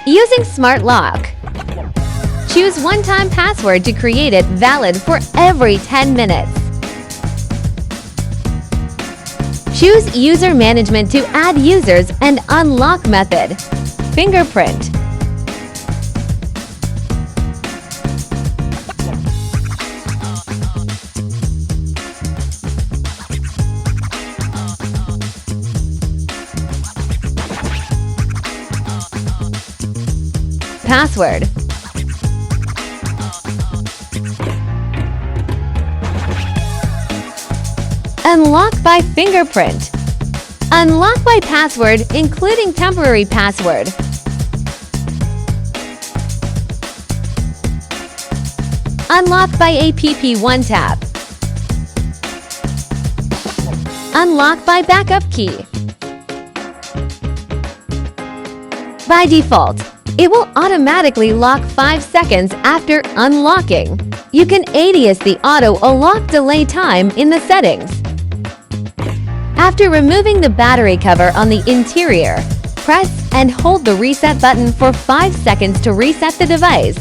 Using Smart Lock. Choose one-time password to create it valid for every 10 minutes. Choose User Management to add users and unlock method. Fingerprint. Password. Unlock by fingerprint. Unlock by password, including temporary password. Unlock by app one-tap. Unlock by backup key. By default, it will automatically lock 5 seconds after unlocking. You can alias the auto lock delay time in the settings. After removing the battery cover on the interior, press and hold the reset button for 5 seconds to reset the device.